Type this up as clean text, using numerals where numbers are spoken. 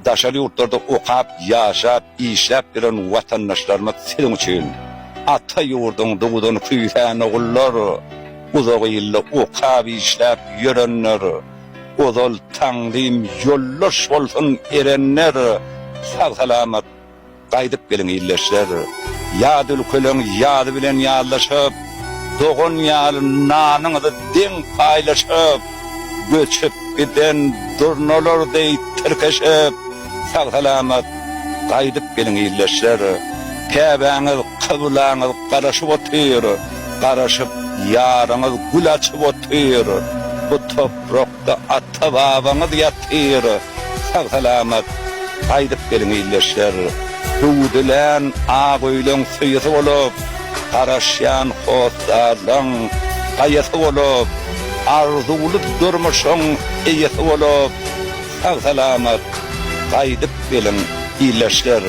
daşar yurtlarda okap, yaşap, işlep bilen vatandaşlarıma senin için ata yurdun doğudan küyfen oğullar, uzağı illa okap işlep yörenler, ozal tanrım yollaş olsun erenler, sağ salamat qaydıp gelin illeşler, yadıl kölün yadı bilen yadlaşıp, doğun yalın nanыңızı den paylaşıp, göçüp giden durnalar dey tırkışıp, sağ salamat qaydıp gelin illeşler, Päbäňiz, kıblaňyz garaşyp otyr, garaşyp ýarňyz gül açyp otyr. Bu toprakda ata-babaňyz ýatyr. Sag salamat gaýdyp gelin illeşler. Dudulän agylyň süýüsi bolup, garaşýan hoslarlaň gaýasy bolup, arzuly durmuşyň eýesi bolup, sag salamat gaýdyp gelin illeşler.